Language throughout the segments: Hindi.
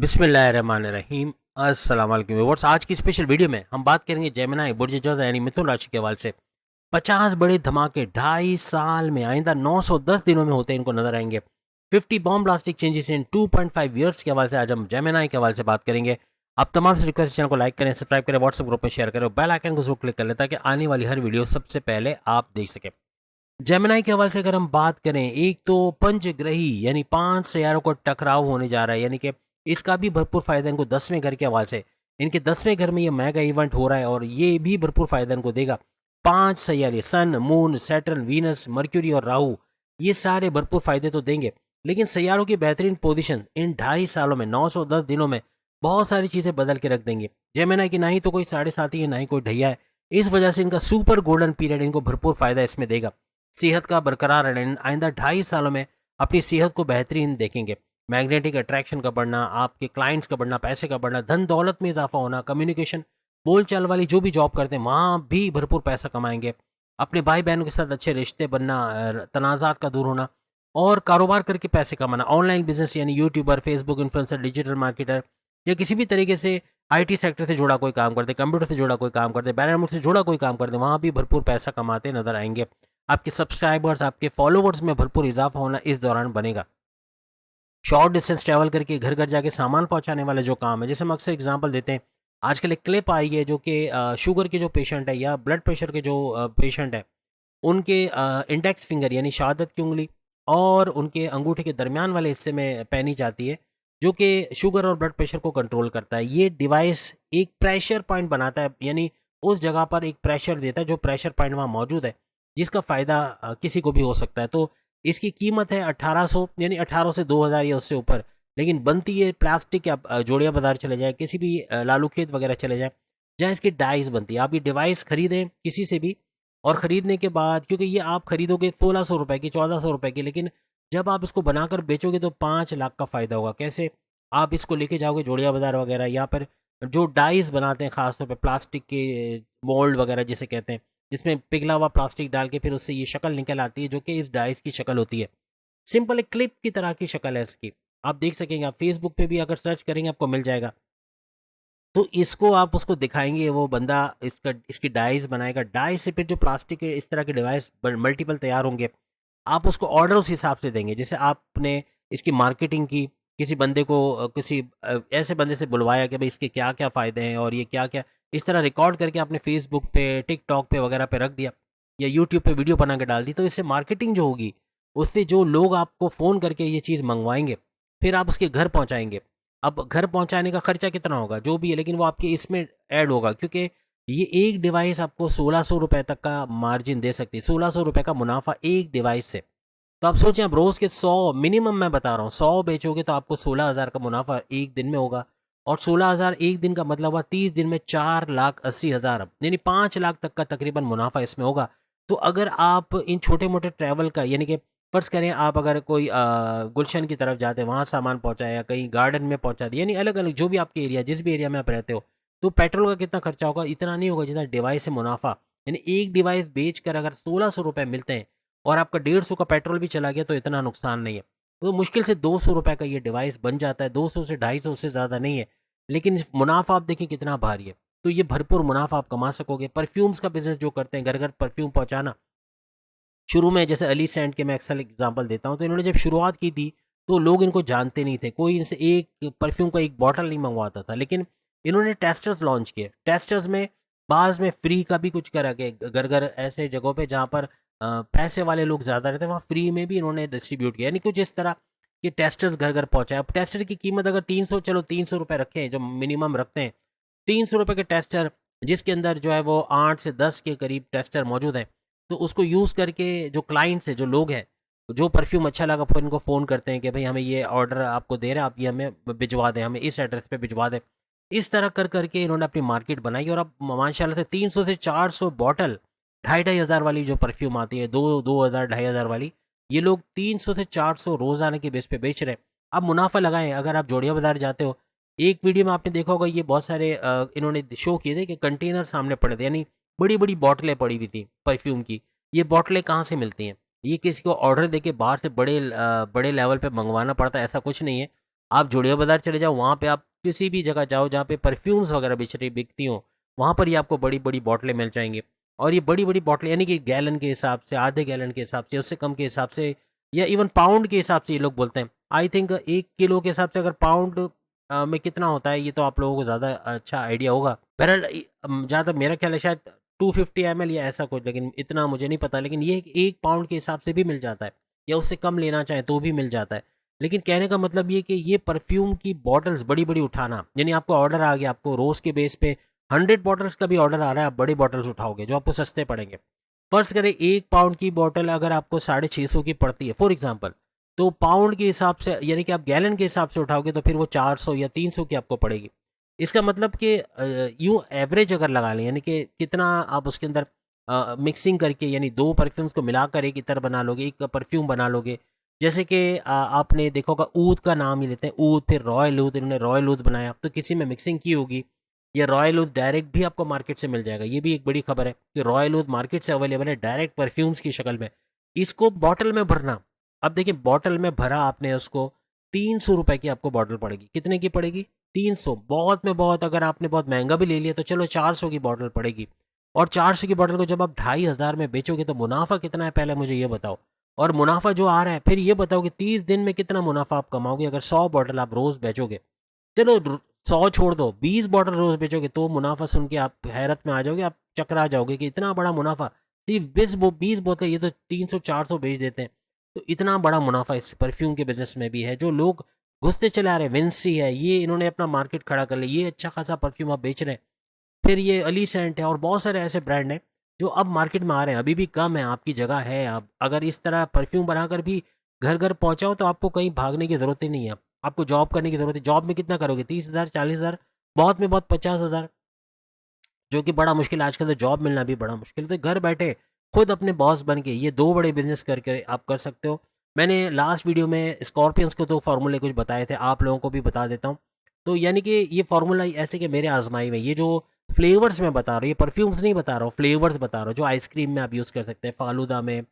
बिस्मिल्लाहिर्रहमानिर्रहीम। अस्सलाम वालेकुम व्यूअर्स। आज की स्पेशल वीडियो में हम बात करेंगे जेमिनी बुर्ज जोज़ा यानी मिथुन राशि के हवाले से 50 बड़े धमाके 2.5 साल में आइंदा 910 दिनों में होते हैं, इनको नजर आएंगे। 50 बॉम्ब ब्लास्टिक चेंजेस इन 2.5 ईयर्स के हवाले से आज हम जेमिनी के हवाले से बात करेंगे। आप तमाम से रिक्वेस्ट, चैनल को लाइक करें, सब्सक्राइब करें, व्हाट्सएप ग्रुप में शेयर करें और बेल आइकन को जरूर क्लिक कर लें ताकि आने वाली हर वीडियो सबसे पहले आप देख सकें। जेमिनी के हवाले से अगर हम बात करें, एक तो पंचग्रही यानी 5 सितारों को टकराव होने जा रहा है, यानी कि इसका भी भरपूर फायदा इनको 10वें घर के हवाले से। इनके 10वें घर में ये मेगा इवेंट हो रहा है और ये भी भरपूर फायदा इनको देगा। 5 सैयारे सन, मून, सैटर्न, वीनस, मर्क्यूरी और राहु, ये सारे भरपूर फायदे तो देंगे, लेकिन सैयारों की बेहतरीन पोजीशन इन 2.5 सालों में 910 दिनों में बहुत सारी चीजें बदल के रख देंगे। जेमिनी की ना ही तो कोई 7.5 है, ना ही कोई ढैया है। इस वजह से इनका सुपर गोल्डन पीरियड इनको भरपूर फायदा इसमें देगा। सेहत का बरकरार रहना, आइंदा 2.5 सालों में अपनी सेहत को बेहतरीन देखेंगे। मैग्नेटिक अट्रैक्शन का बढ़ना, आपके क्लाइंट्स का बढ़ना, पैसे का बढ़ना, धन दौलत में इजाफा होना, कम्युनिकेशन, बोलचाल वाली जो भी जॉब करते हैं वहाँ भी भरपूर पैसा कमाएंगे। अपने भाई बहनों के साथ अच्छे रिश्ते बनना, तनाज़ात का दूर होना और कारोबार करके पैसे कमाना। ऑनलाइन बिजनेस यानी YouTuber, Facebook influencer, digital marketer या किसी भी तरीके से आईटी सेक्टर से जुड़ा कोई काम करते, कंप्यूटर से जुड़ा कोई काम करते, बैरमुल्क से जुड़ा कोई काम करते, वहाँ भी भरपूर पैसा कमाते नजर आएंगे। आपके सब्सक्राइबर्स, आपके फॉलोवर्स में भरपूर इजाफा होना इस दौरान बनेगा। शॉर्ट डिस्टेंस ट्रैवल करके घर घर जाके सामान पहुंचाने वाले जो काम है, जैसे हम अक्सर एग्जांपल देते हैं, आजकल एक क्लिप आई है जो कि शुगर के जो पेशेंट है या ब्लड प्रेशर के जो पेशेंट है, उनके इंडेक्स फिंगर यानी शहादत की उंगली और उनके अंगूठे के दरमियान वाले हिस्से में पहनी जाती है, जो कि शुगर और ब्लड प्रेशर को कंट्रोल करता है। ये डिवाइस एक प्रेशर पॉइंट बनाता है, यानी उस जगह पर एक प्रेशर देता है जो प्रेशर पॉइंट वहाँ मौजूद है, जिसका फ़ायदा किसी को भी हो सकता है। तो इसकी कीमत है 1800, यानी 1800 से 2000 या उससे ऊपर। लेकिन बनती है प्लास्टिक, या जोड़िया बाजार चले जाए, किसी भी लालू खेत वगैरह चले जाए, जहाँ इसकी डाइस बनती है। आप ये डिवाइस खरीदें किसी से भी, और ख़रीदने के बाद, क्योंकि ये आप खरीदोगे 1600 रुपये की, 1400 रुपये की, लेकिन जब आप इसको बनाकर बेचोगे तो 5 लाख का फ़ायदा होगा। कैसे? आप इसको लेके जाओगे जोड़िया बाजार वगैरह, या फिर जो डाइस बनाते हैं ख़ासतौर पे प्लास्टिक के मोल्ड वगैरह जिसे कहते हैं, जिसमें पिघला हुआ प्लास्टिक डाल के फिर उससे ये शक्ल निकल आती है जो कि इस डाइस की शक्ल होती है। सिंपल एक क्लिप की तरह की शक्ल है इसकी। आप देख सकेंगे, आप फेसबुक पे भी अगर सर्च करेंगे आपको मिल जाएगा। तो इसको आप उसको दिखाएंगे, वो बंदा इसकी डाइस बनाएगा। डाइस से फिर जो प्लास्टिक के इस तरह के डिवाइस मल्टीपल तैयार होंगे, आप उसको ऑर्डर उस हिसाब से देंगे। जैसे आपने इसकी मार्केटिंग की, किसी बंदे को किसी ऐसे बंदे से बुलवाया कि भाई इसके क्या क्या फ़ायदे हैं और ये क्या क्या, इस तरह रिकॉर्ड करके आपने फेसबुक पे, टिकटॉक पे वगैरह पे रख दिया, या यूट्यूब पे वीडियो बना के डाल दी, तो इससे मार्केटिंग जो होगी, उससे जो लोग आपको फ़ोन करके ये चीज़ मंगवाएंगे, फिर आप उसके घर पहुँचाएंगे। अब घर पहुँचाने का खर्चा कितना होगा जो भी है, लेकिन वो आपके इसमें ऐड होगा, क्योंकि ये एक डिवाइस आपको 1600 रुपये तक का मार्जिन दे सकती है। 1600 रुपये का मुनाफा एक डिवाइस से। तो आप सोचें, आप रोज़ के 100 मिनिमम, मैं बता रहा हूँ, 100 बेचोगे तो आपको 16,000 का मुनाफा एक दिन में होगा। और 16,000 एक दिन का मतलब हुआ 30 दिन में 4,80,000, यानी 5 लाख तक का तकरीबन मुनाफा इसमें होगा। तो अगर आप इन छोटे मोटे ट्रैवल का, यानी कि फ़र्ज़ करें आप अगर कोई गुलशन की तरफ जाते हैं, वहाँ सामान पहुँचाया, या कहीं गार्डन में पहुँचा दिया, यानी अलग अलग जो भी आपके एरिया, जिस भी एरिया में आप रहते हो, तो पेट्रोल का कितना खर्चा होगा? इतना नहीं होगा जितना डिवाइस से मुनाफा। यानी एक डिवाइस बेच कर अगर 1600 रुपये मिलते हैं और आपका 150 का पेट्रोल भी चला गया, तो इतना नुकसान नहीं है। तो मुश्किल से 200 रुपये का ये डिवाइस बन जाता है, 200 से 250 से ज़्यादा नहीं है। लेकिन मुनाफा आप देखिए कितना भारी है। तो ये भरपूर मुनाफा आप कमा सकोगे। परफ्यूम्स का बिजनेस जो करते हैं, घर घर परफ्यूम पहुंचाना, शुरू में जैसे अली सेंट के मैं अक्सर एग्जांपल देता हूँ, तो इन्होंने जब शुरुआत की थी तो लोग इनको जानते नहीं थे, कोई इनसे एक परफ्यूम का एक बॉटल नहीं मंगवाता था। लेकिन इन्होंने टेस्टर्स लॉन्च किए। टेस्टर्स में बाज़ में फ्री का भी कुछ करा के, घर घर ऐसे जगहों पे जहाँ पर पैसे वाले लोग ज़्यादा रहते हैं, वहाँ फ्री में भी इन्होंने डिस्ट्रीब्यूट किया, यानी कुछ इस तरह कि टेस्टर्स घर घर पहुँचाए। अब टेस्टर की कीमत अगर 300, चलो 300 रुपये रखें जो मिनिमम रखते हैं, 300 रुपये के टेस्टर, जिसके अंदर जो है वो 8 से 10 के करीब टेस्टर मौजूद हैं, तो उसको यूज़ करके जो क्लाइंट्स हैं, जो लोग हैं, जो परफ्यूम अच्छा लगा फिर इनको फ़ोन करते हैं कि भाई हमें ये ऑर्डर आपको दे रहे हैं, आप ये हमें भिजवा दें, हमें इस एड्रेस पे भिजवा दें। इस तरह कर करके इन्होंने अपनी मार्केट बनाई, और अब माशाल्लाह से 300 से 400 बॉटल, ढाई ढाई हज़ार वाली जो परफ्यूम आती है, 2,000 ढाई हज़ार वाली, ये लोग 300 से 400 रोज़ाना के बेस पे बेच रहे हैं। अब मुनाफा लगाएं। अगर आप जोड़िया बाजार जाते हो, एक वीडियो में आपने देखा होगा, ये बहुत सारे इन्होंने शो किए थे कि कंटेनर सामने पड़े थे, यानी बड़ी बड़ी बॉटलें पड़ी हुई थी परफ्यूम की। ये बॉटलें कहाँ से मिलती हैं? ये किसी को ऑर्डर देके बाहर से बड़े लेवल पे मंगवाना पड़ता है, ऐसा कुछ नहीं है। आप जोड़िया बाज़ार चले जाओ, वहाँ पे आप किसी भी जगह जाओ जहाँ पे परफ्यूम्स वगैरह बिकती हों, वहाँ पर ही आपको बड़ी-बड़ी बॉटलें मिल जाएँगी। और ये बड़ी-बड़ी बॉटलें यानी कि गैलन के हिसाब से, आधे गैलन के हिसाब से, उससे कम के हिसाब से या इवन पाउंड के हिसाब से ये लोग बोलते हैं। आई थिंक 1 किलो के हिसाब से अगर पाउंड में कितना होता है ये तो आप लोगों को ज़्यादा अच्छा आइडिया होगा। बहरहाल जहाँ तक मेरा ख्याल है शायद 250 ml या ऐसा कुछ, लेकिन इतना मुझे नहीं पता। लेकिन ये 1 पाउंड के हिसाब से भी मिल जाता है या उससे कम लेना चाहें तो भी मिल जाता है। लेकिन कहने का मतलब ये कि ये परफ्यूम की बॉटल्स बड़ी-बड़ी उठाना, यानी आपको ऑर्डर आ गया, आपको रोज़ के बेस पे 100 बॉटल्स का भी ऑर्डर आ रहा है, आप बड़ी बॉटल्स उठाओगे जो आपको सस्ते पड़ेंगे। फ़र्ज़ करें 1 पाउंड की बॉटल अगर आपको 650 की पड़ती है फॉर एग्ज़ाम्पल, तो पाउंड के हिसाब से यानी कि आप गैलन के हिसाब से उठाओगे तो फिर वो 400 या 300 की आपको पड़ेगी। इसका मतलब कि यूँ एवरेज अगर लगा लें, यानी कि कितना आप उसके अंदर मिक्सिंग करके यानी 2 परफ्यूम्स को मिलाकर एक इत्र बना लोगे, एक परफ्यूम बना लोगे। जैसे कि आपने देखा होगा ऊद का नाम ही लेते हैं, ऊद फिर रॉयल ऊद, इन्होंने रॉयल ऊद बनाया, तो किसी में मिक्सिंग की होगी। या रॉयल ऊद डायरेक्ट भी आपको मार्केट से मिल जाएगा, ये भी एक बड़ी खबर है कि रॉयल ऊद मार्केट से अवेलेबल है डायरेक्ट परफ्यूम्स की शक्ल में। इसको बॉटल में भरना, अब देखिए बॉटल में भरा आपने उसको 300 रुपए की आपको बॉटल पड़ेगी। कितने की पड़ेगी? 300। बहुत में बहुत अगर आपने बहुत महंगा भी ले लिया तो चलो 400 की बॉटल पड़ेगी। और 400 की बॉटल को जब आप 2500 में बेचोगे तो मुनाफा कितना है पहले मुझे ये बताओ। और मुनाफा जो आ रहा है फिर ये बताओ कि 30 दिन में कितना मुनाफा आप कमाओगे अगर 100 बॉटल आप रोज बेचोगे। चलो 100 छोड़ दो, 20 बॉटल रोज बेचोगे तो मुनाफा सुन के आप हैरत में आ जाओगे, आप चकरा जाओगे कि इतना बड़ा मुनाफा। सिर्फ 20 बोतल ये तो 300 400 बेच देते हैं। तो इतना बड़ा मुनाफा इस परफ्यूम के बिजनेस में भी है। जो लोग घुसते चले आ रहे हैं, विंसी है, ये इन्होंने अपना मार्केट खड़ा कर लिया, ये अच्छा खासा परफ्यूम आप बेच रहे हैं। फिर ये अली सेंट है और बहुत सारे ऐसे ब्रांड हैं जो अब मार्केट में आ रहे हैं। अभी भी कम है, आपकी जगह है। आप अगर इस तरह परफ्यूम बनाकर भी घर घर पहुंचाओ तो आपको कहीं भागने की ज़रूरत ही नहीं है। आपको जॉब करने की ज़रूरत है। जॉब में कितना करोगे? 30,000 40,000, बहुत में बहुत 50,000, जो कि बड़ा मुश्किल है। आजकल तो जॉब मिलना भी बड़ा मुश्किल है। तो घर बैठे खुद अपने बॉस बन के ये 2 बड़े बिजनेस करके आप कर सकते हो। मैंने लास्ट वीडियो में स्कॉर्पियंस को तो फार्मूले कुछ बताए थे, आप लोगों को भी बता देता हूँ। तो यानी कि ये फार्मूला ऐसे कि मेरे आजमाई में ये जो फ्लेवर्स मैं बता रहा हूँ, ये परफ्यूम्स नहीं बता रहा हूँ, फ्लेवर्स बता रहा हूँ जो आइसक्रीम में आप यूज़ कर सकते हैं, फालूदा में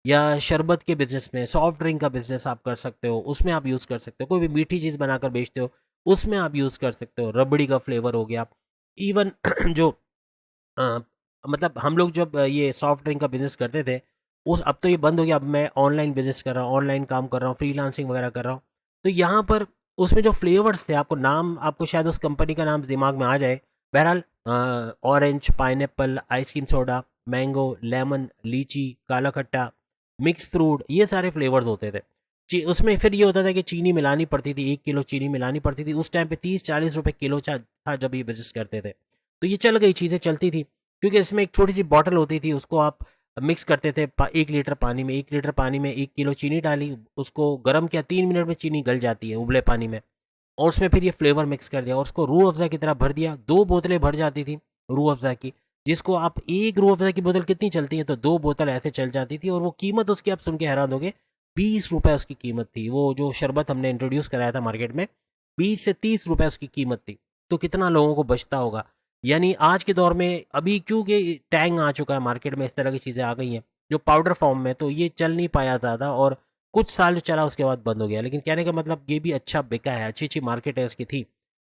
या शरबत के बिजनेस में, सॉफ्ट ड्रिंक का बिजनेस आप कर सकते हो, उसमें आप यूज़ कर सकते हो। कोई भी मीठी चीज़ बनाकर बेचते हो उसमें आप यूज़ कर सकते हो। रबड़ी का फ्लेवर हो गया। इवन जो अ, मतलब हम लोग जब ये सॉफ्ट ड्रिंक का बिज़नेस करते थे, उस अब तो ये बंद हो गया। अब मैं ऑनलाइन बिज़नेस कर रहा हूँ, ऑनलाइन काम कर रहा हूँ, फ्रीलांसिंग वगैरह कर रहा हूँ। तो यहाँ पर उसमें जो फ्लेवर्स थे, आपको नाम आपको शायद उस कंपनी का नाम दिमाग में आ जाए। बहरहाल orange, pineapple, ice cream soda, mango, lemon, लीची, काला खट्टा, मिक्स फ्रूट, ये सारे फ्लेवर्स होते थे। उसमें फिर ये होता था कि चीनी मिलानी पड़ती थी, 1 किलो चीनी मिलानी पड़ती थी। उस टाइम पे 30-40 रुपए किलो था जब ये बिज़नेस करते थे। तो ये चल गई, चीज़ें चलती थी। क्योंकि इसमें एक छोटी सी बॉटल होती थी, उसको आप मिक्स करते थे 1 लीटर पानी में। 1 लीटर पानी में 1 किलो चीनी डाली, उसको गर्म किया, 3 मिनट में चीनी गल जाती है उबले पानी में। और उसमें फिर ये फ्लेवर मिक्स कर दिया और उसको रूह अफ़ज़ा की तरह भर दिया। 2 बोतलें भर जाती थी रूह अफ़ज़ा की, जिसको आप एक रूह अफ़ज़ा की बोतल कितनी चलती है, तो 2 बोतल ऐसे चल जाती थी। और वो कीमत उसकी आप सुन के हैरान होगे, 20 रुपये उसकी कीमत थी। वो जो शरबत हमने इंट्रोड्यूस कराया था मार्केट में, 20 से 30 रुपये उसकी कीमत थी। तो कितना लोगों को बचता होगा। यानी आज के दौर में अभी क्योंकि टैंग आ चुका है मार्केट में, इस तरह की चीज़ें आ गई हैं जो पाउडर फॉर्म में, तो ये चल नहीं पाया ज़्यादा और कुछ साल जो चला उसके बाद बंद हो गया। लेकिन कहने का मतलब ये भी अच्छा बिका है, अच्छी अच्छी मार्केट है इसकी थी।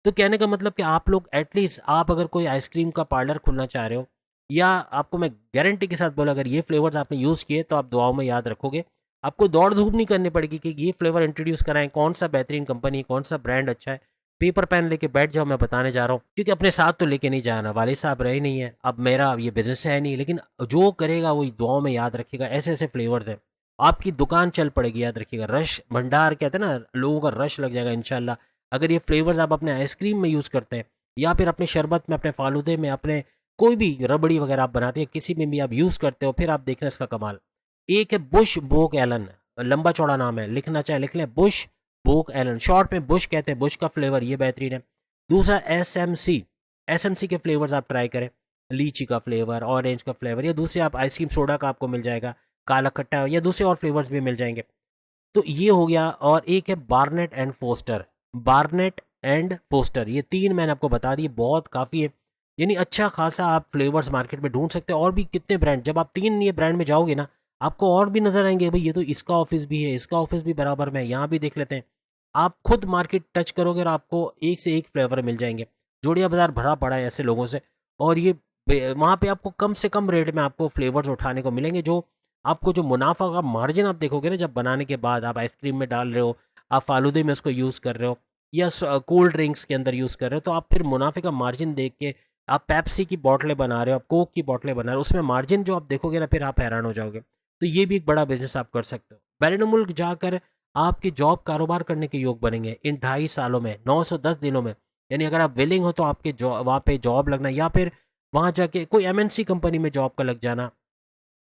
तो कहने का मतलब कि आप लोग एटलीस्ट, आप अगर कोई आइसक्रीम का पार्लर खोलना चाह रहे हो, या आपको मैं गारंटी के साथ बोला, अगर ये फ्लेवर्स आपने यूज़ किए तो आप दुआओं में याद रखोगे। आपको दौड़ धूप नहीं करनी पड़ेगी कि ये फ्लेवर इंट्रोड्यूस कराएं, कौन सा बेहतरीन कंपनी, कौन सा ब्रांड अच्छा है। पेपर पेन लेके बैठ जाओ, मैं बताने जा रहा हूँ। क्योंकि अपने साथ तो लेके नहीं जाना, वालिद साहब रहे नहीं है, अब मेरा ये बिजनेस है नहीं। लेकिन जो करेगा वो दुआओं में याद रखेगा। ऐसे ऐसे फ्लेवर्स हैं, आपकी दुकान चल पड़ेगी, याद रखिएगा। रश भंडार कहते हैं ना, लोगों का रश लग जाएगा इंशाल्लाह। अगर ये फ्लेवर्स आप अपने आइसक्रीम में यूज़ करते हैं, या फिर अपने शरबत में, अपने फालूदे में, अपने कोई भी रबड़ी वगैरह आप बनाते हैं, किसी में भी आप यूज़ करते हो, फिर आप देखना इसका कमाल। एक है बुश बोक एलन, लंबा चौड़ा नाम है, लिखना चाहे लिख लें, बुश बोक एलन, शॉर्ट में बुश कहते हैं। बुश का फ्लेवर ये बेहतरीन है। दूसरा एसएमसी, एसएमसी के फ्लेवर्स आप ट्राई करें, लीची का फ्लेवर, ऑरेंज का फ्लेवर, या दूसरे आप आइसक्रीम सोडा का आपको मिल जाएगा, काला खट्टा, या दूसरे और फ्लेवर्स भी मिल जाएंगे। तो ये हो गया। और एक है Barnett and Foster, Barnett and Foster, ये 3 मैंने आपको बता दिए, बहुत काफ़ी है। यानी अच्छा खासा आप फ्लेवर्स मार्केट में ढूंढ सकते हो। और भी कितने ब्रांड, जब आप 3 ये ब्रांड में जाओगे ना, आपको और भी नजर आएंगे, भाई ये तो इसका ऑफिस भी है, इसका ऑफिस भी बराबर में है, यहाँ भी देख लेते हैं। आप खुद मार्केट टच करोगे और आपको एक से एक फ्लेवर मिल जाएंगे। जोड़िया बाजार भरा पड़ा है ऐसे लोगों से, और ये वहाँ पे आपको कम से कम रेट में आपको फ्लेवर्स उठाने को मिलेंगे, जो आपको जो मुनाफा का मार्जिन आप देखोगे ना, जब बनाने के बाद आप आइसक्रीम में डाल रहे हो, आप फालूदे में उसको यूज़ कर रहे हो, या कोल्ड ड्रिंक्स के अंदर यूज़ कर रहे हो, तो आप फिर मुनाफे का मार्जिन देख के, आप पेप्सी की बोतलें बना रहे हो, आप कोक की बोतलें बना रहे हो, उसमें मार्जिन जो आप देखोगे ना, फिर आप हैरान हो जाओगे। तो ये भी एक बड़ा बिजनेस आप कर सकते हो। बैरून मुल्क जाकर आपकी जॉब कारोबार करने के योग बनेंगे इन 2.5 सालों में, 910 दिनों में। यानी अगर आप विलिंग हो तो आपके वहाँ पे जॉब लगना, या फिर वहाँ जाके कोई एमएनसी कंपनी में जॉब का लग जाना,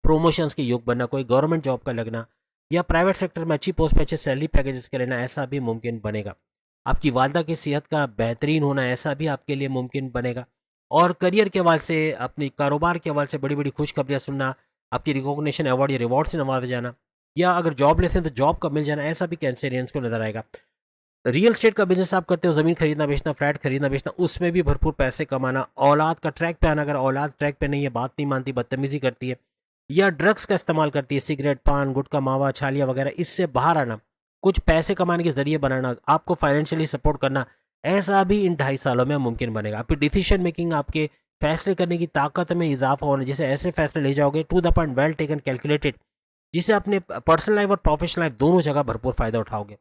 प्रमोशंस के योग बनना, कोई गवर्नमेंट जॉब का लगना, या प्राइवेट सेक्टर में अच्छी पोस्ट पे अच्छे सैलरी पैकेजेस के लेना, ऐसा भी मुमकिन बनेगा। आपकी वालदा की सेहत का बेहतरीन होना, ऐसा भी आपके लिए मुमकिन बनेगा। और करियर के हवाले से, अपनी कारोबार के हवाले से बड़ी बड़ी खुशखबरियाँ सुनना, आपकी रिकॉग्निशन अवार्ड या रिवॉर्ड से नवाजा जाना, या अगर जॉब लेते हैं तो जॉब का मिल जाना, ऐसा भी कैंसेरियंस को नजर आएगा। रियल स्टेट का बिजनेस आप करते हो, ज़मीन खरीदना बेचना, फ्लैट खरीदना बेचना, उसमें भी भरपूर पैसे कमाना। औलाद का ट्रैक पे आना, अगर औलाद ट्रैक पे नहीं है, बात नहीं मानती, बदतमीजी करती है, या ड्रग्स का इस्तेमाल करती है, सिगरेट, पान, गुटखा, मावा, छालिया वगैरह, इससे बाहर आना, कुछ पैसे कमाने के जरिए बनाना, आपको फाइनेंशियली सपोर्ट करना, ऐसा भी इन 2.5 सालों में मुमकिन बनेगा। आपकी डिसीजन मेकिंग, आपके फैसले करने की ताकत में इजाफा होना, जैसे ऐसे फैसले ले जाओगे to the point, well taken, calculated, जिससे अपने पर्सनल लाइफ और प्रोफेशनल लाइफ दोनों जगह भरपूर फायदा उठाओगे।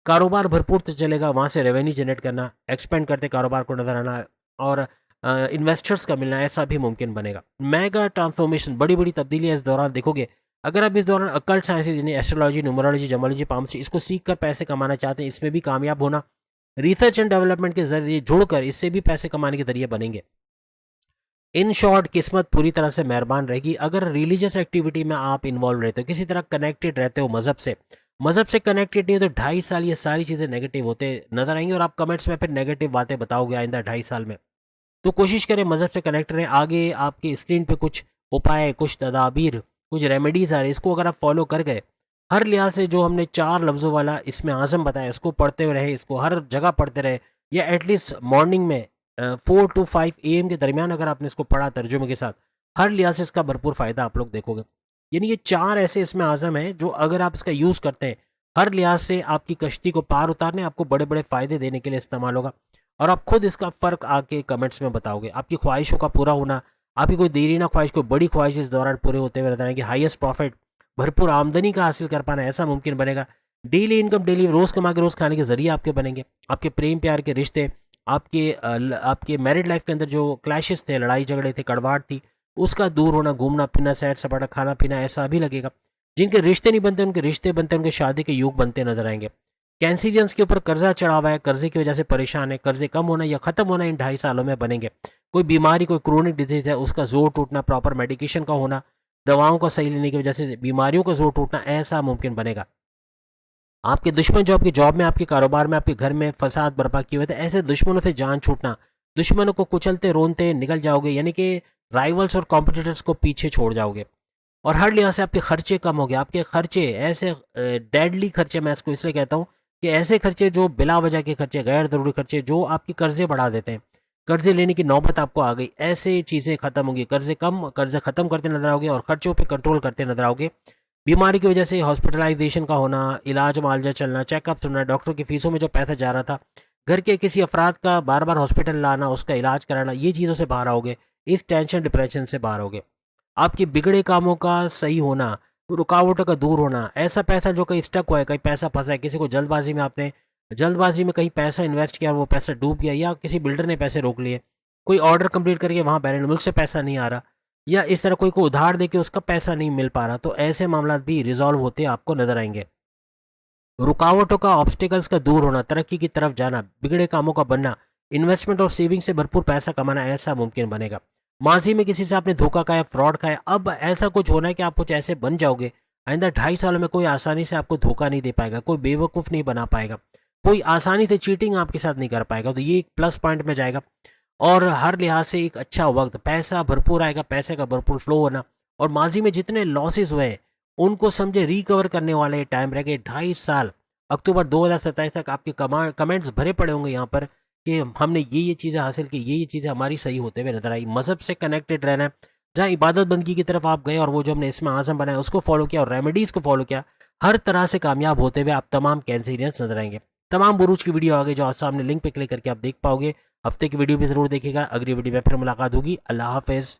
कारोबार भरपूर तो चलेगा, वहाँ से रेवेन्यू जनरेट करना, एक्सपेंड करते कारोबार को नजर आना, और इन्वेस्टर्स का मिलना, ऐसा भी मुमकिन बनेगा। मेगा ट्रांसफॉर्मेशन, बड़ी बड़ी तब्दीलियाँ इस दौरान देखोगे। अगर आप इस दौरान अकल्ट साइंसेज यानी एस्ट्रोलॉजी, न्यूमरोलॉजी, जमोलॉजी, पामसी, इसको सीख कर पैसे कमाना चाहते हैं, इसमें भी कामयाब होना, रिसर्च एंड डेवलपमेंट के जरिए जुड़कर इससे भी पैसे कमाने के जरिए बनेंगे। इन शॉर्ट, किस्मत पूरी तरह से मेहरबान रहेगी। अगर रिलीजियस एक्टिविटी में आप इन्वॉल्व रहते हो, किसी तरह कनेक्टेड रहते हो मजहब से कनेक्टेड नहीं हो, तो 2.5 साल ये सारी चीज़ें नेगेटिव होते नजर आएंगी, और आप कमेंट्स में फिर नेगेटिव बातें बताओगे आइंदा 2.5 साल में। तो कोशिश करें मजहब से कनेक्ट रहें। आगे आपकी स्क्रीन पे कुछ उपाय, कुछ तदाबीर, कुछ रेमेडीज़ आ रही है, इसको अगर आप फॉलो कर गए, हर लिहाज से जो हमने 4 लफ्ज़ों वाला इसमें आज़म बताया, इसको पढ़ते हुए रहे, इसको हर जगह पढ़ते रहे, या एटलीस्ट मॉर्निंग में 4 to 5 AM के दरमियान अगर आपने इसको पढ़ा तर्जुमे के साथ, हर लिहाज से इसका भरपूर फ़ायदा आप लोग देखोगे। यानी ये 4 ऐसे इसमें आज़म हैं जो अगर आप इसका यूज़ करते हैं, हर लिहाज से आपकी कश्ती को पार उतारने, आपको बड़े बड़े फ़ायदे देने के लिए इस्तेमाल होगा। और आप खुद इसका फ़र्क आके कमेंट्स में बताओगे। आपकी ख्वाहिशों का पूरा होना, आपकी कोई देरीना ख्वाहिश, कोई बड़ी ख्वाहिश इस दौरान पूरे होते हुए नजर आएंगे। हाईएस्ट प्रॉफिट, भरपूर आमदनी का हासिल कर पाना, ऐसा मुमकिन बनेगा। डेली इनकम, डेली रोज़ कमा के रोज़ खाने के जरिए आपके बनेंगे। आपके प्रेम प्यार के रिश्ते, आपके मैरिड लाइफ के अंदर जो क्लैशेस थे, लड़ाई झगड़े थे, कड़वाहट थी, उसका दूर होना, घूमना फिरना, सैर सपाटा, खाना पीना, ऐसा भी लगेगा। जिनके रिश्ते नहीं बनते उनके रिश्ते बनते, उनके शादी के योग बनते नजर आएंगे। कैंसिरियंस के ऊपर कर्जा चढ़ा हुआ है, कर्जे की वजह से परेशान है, कर्जे कम होना या खत्म होना इन 2.5 सालों में बनेंगे। कोई बीमारी, कोई क्रोनिक डिजीज है, उसका जोर टूटना, प्रॉपर मेडिकेशन का होना, दवाओं का सही लेने की वजह से बीमारियों का जोर टूटना, ऐसा मुमकिन बनेगा। आपके दुश्मन जो आपकी जॉब में, आपके कारोबार में, आपके घर में फसाद बर्पा किए हुए थे, ऐसे दुश्मनों से जान छूटना, दुश्मनों को कुचलते रोनते निकल जाओगे, यानी कि राइवल्स और कॉम्पिटिटर्स को पीछे छोड़ जाओगे। और हर लिहाज से आपके खर्चे कम हो गए। आपके खर्चे ऐसे डेडली खर्चे, मैं इसको इसलिए कहता हूँ कि ऐसे खर्चे जो बिला वजह के खर्चे, गैर ज़रूरी खर्चे, जो आपके कर्जे बढ़ा देते हैं, कर्जे लेने की नौबत आपको आ गई, ऐसे चीज़ें खत्म होंगी। कर्जे खत्म करते नजर आओगे और खर्चों पे कंट्रोल करते नजर आओगे। बीमारी की वजह से हॉस्पिटलाइजेशन का होना, इलाज मुआवजा चलना, चेकअप सुनना, डॉक्टर की फीसों में जो पैसा जा रहा था, घर के किसी अफराद का बार बार हॉस्पिटल लाना, उसका इलाज कराना, ये चीज़ों से बाहर आओगे। इस टेंशन डिप्रेशन से बाहर होगे। आपके बिगड़े कामों का सही होना, रुकावटों का दूर होना, ऐसा पैसा जो कहीं स्टक हुआ है, कहीं पैसा फंसा है, किसी को जल्दबाजी में कहीं पैसा इन्वेस्ट किया और वो पैसा डूब गया, या किसी बिल्डर ने पैसे रोक लिए, कोई ऑर्डर कंप्लीट करके वहाँ बैरून मुल्क से पैसा नहीं आ रहा, या इस तरह कोई को उधार दे के उसका पैसा नहीं मिल पा रहा, तो ऐसे मामला भी रिजॉल्व होते आपको नजर आएंगे। रुकावटों का, ऑब्स्टिकल्स का दूर होना, तरक्की की तरफ जाना, बिगड़े कामों का बनना, इन्वेस्टमेंट और सेविंग से भरपूर पैसा कमाना, ऐसा मुमकिन बनेगा। माजी में किसी से आपने धोखा खाया, फ्रॉड खाया, अब ऐसा कुछ होना है कि आप कुछ ऐसे बन जाओगे, आइंदा 2.5 सालों में कोई आसानी से आपको धोखा नहीं दे पाएगा, कोई बेवकूफ़ नहीं बना पाएगा, कोई आसानी से चीटिंग आपके साथ नहीं कर पाएगा। तो ये एक प्लस पॉइंट में जाएगा। और हर लिहाज से एक अच्छा वक्त, पैसा भरपूर आएगा, पैसे का भरपूर फ्लो होना। और माजी में जितने लॉसेस हुए हैं उनको समझे रिकवर करने वाले टाइम रह गए 2.5 साल। अक्टूबर 2027 तक आपके कमेंट्स भरे पड़े होंगे यहाँ पर कि हमने ये चीज़ें हासिल की, ये चीज़ें हमारी सही होते हुए नजर आई। मज़हब से कनेक्टेड रहना है, जहाँ इबादत बंदगी की तरफ आप गए और वो जो हमने इसमें आज़म बनाया उसको फॉलो किया और रेमेडीज़ को फॉलो किया, हर तरह से कामयाब होते हुए आप तमाम कैंसिरियंस नजर आएंगे। तमाम बुरूज की वीडियो आ गई जो सामने लिंक पे क्लिक करके आप देख पाओगे। हफ्ते की वीडियो भी जरूर देखिएगा। अगली वीडियो में फिर मुलाकात होगी। अल्लाह हाफिज।